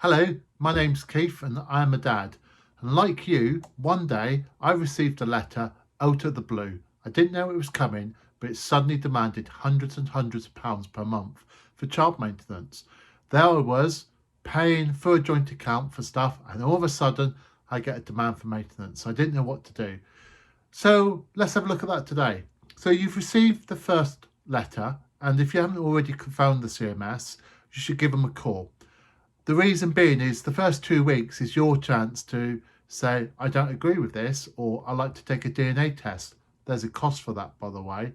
Hello, my name's Keith and I am a dad. And like you, one day I received a letter out of the blue. I didn't know it was coming, but it suddenly demanded hundreds and hundreds of pounds per month for child maintenance. There I was, paying for a joint account for stuff, and all of a sudden I get a demand for maintenance. I didn't know what to do. So let's have a look at that today. So you've received the first letter, and if you haven't already phoned the CMS, you should give them a call. The reason being is the first 2 weeks is your chance to say, I don't agree with this, or I like to take a DNA test. There's a cost for that, by the way.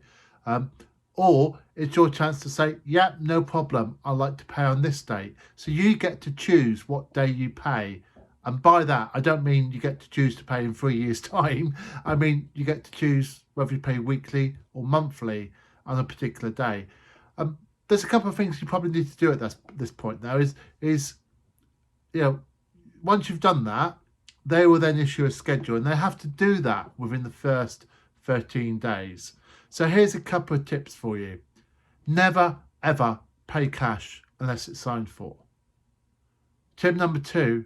Or it's your chance to say, yeah, no problem, I like to pay on this date. So you get to choose what day you pay. And by that, I don't mean you get to choose to pay in 3 years' time. I mean, you get to choose whether you pay weekly or monthly on a particular day. There's a couple of things you probably need to do at this point now is once you've done that, they will then issue a schedule, and they have to do that within the first 13 days. So here's a couple of tips for you. Never ever pay cash unless it's signed for. Tip number 2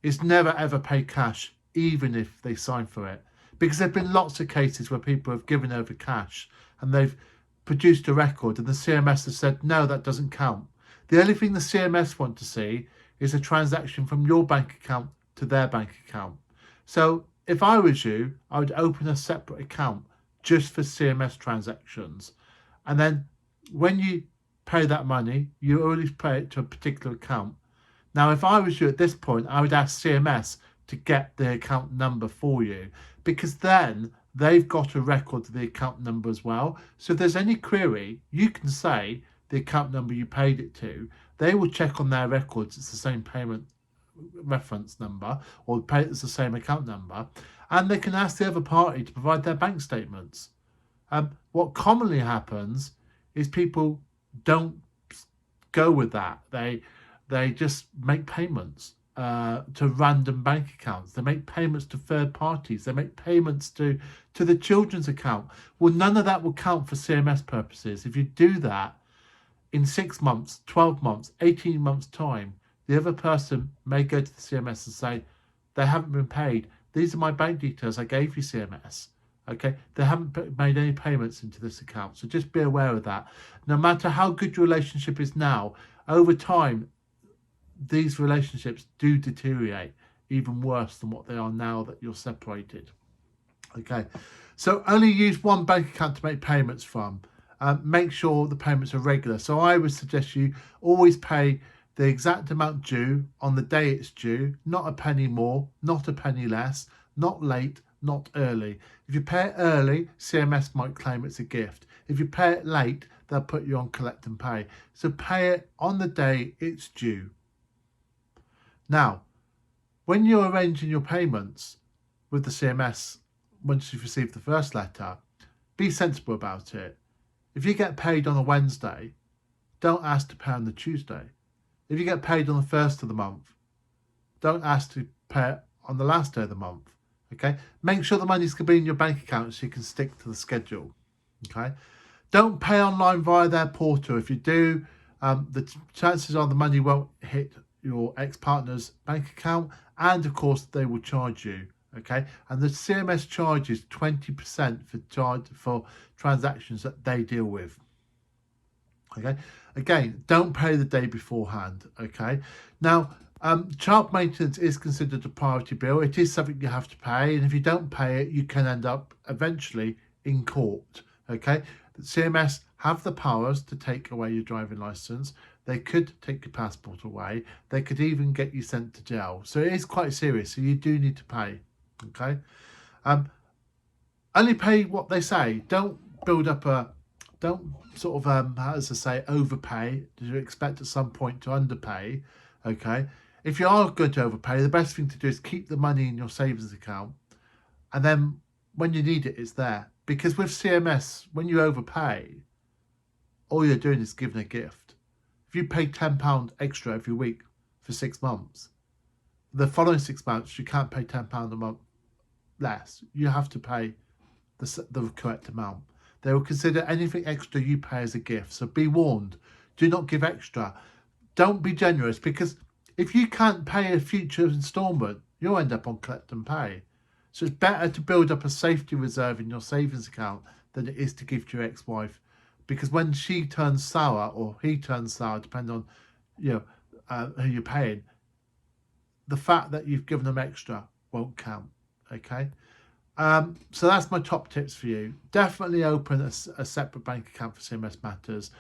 is never ever pay cash even if they sign for it, because there have been lots of cases where people have given over cash and they've produced a record and the CMS has said, no, that doesn't count. The only thing the CMS want to see is a transaction from your bank account to their bank account. So if I was you, I would open a separate account just for CMS transactions. And then when you pay that money, you always pay it to a particular account. Now, if I was you at this point, I would ask CMS to get the account number for you, because then they've got a record of the account number as well. So if there's any query, you can say the account number you paid it to. They will check on their records it's the same payment reference number, or it's the same account number, and they can ask the other party to provide their bank statements. What commonly happens is people don't go with that. They just make payments to random bank accounts. They make payments to third parties. They make payments to the children's account. Well, none of that will count for CMS purposes. If you do that in 6 months, 12 months, 18 months time, the other person may go to the CMS and say, they haven't been paid. These are my bank details I gave you, CMS. Okay, they haven't made any payments into this account. So just be aware of that. No matter how good your relationship is now, over time, these relationships do deteriorate even worse than what they are now that you're separated. Okay, so only use one bank account to make payments from. Make sure the payments are regular. So I would suggest you always pay the exact amount due on the day it's due, not a penny more, not a penny less, not late, not early. If you pay it early, CMS might claim it's a gift. If you pay it late, they'll put you on collect and pay. So pay it on the day it's due. Now, when you're arranging your payments with the CMS, once you've received the first letter, be sensible about it. If you get paid on a Wednesday, don't ask to pay on the Tuesday. If you get paid on the first of the month, don't ask to pay it on the last day of the month. Okay? Make sure the money's going to be in your bank account so you can stick to the schedule. Okay? Don't pay online via their portal. If you do, the chances are the money won't hit your ex-partner's bank account, and of course they will charge you. Okay, and the CMS charges 20% for transactions that they deal with. Okay, again, don't pay the day beforehand. Okay, now child maintenance is considered a priority bill. It is something you have to pay, and if you don't pay it, you can end up eventually in court. Okay, the CMS have the powers to take away your driving license. They could take your passport away. They could even get you sent to jail. So it is quite serious. So you do need to pay. Okay. Only pay what they say. Don't build up don't sort of how does I say, overpay. Do you expect at some point to underpay? Okay. If you are going to overpay, the best thing to do is keep the money in your savings account, and then when you need it, it's there. Because with CMS, when you overpay, all you're doing is giving a gift. If you pay £10 extra every week for 6 months, the following 6 months you can't pay £10 a month less. You have to pay the correct amount. They will consider anything extra you pay as a gift. So be warned. Do not give extra. Don't be generous, because if you can't pay a future instalment, you'll end up on collect and pay. So it's better to build up a safety reserve in your savings account than it is to give to your ex-wife, because when she turns sour or he turns sour, depending on who you're paying, the fact that you've given them extra won't count. Okay. So that's my top tips for you. Definitely open a separate bank account for CMS matters.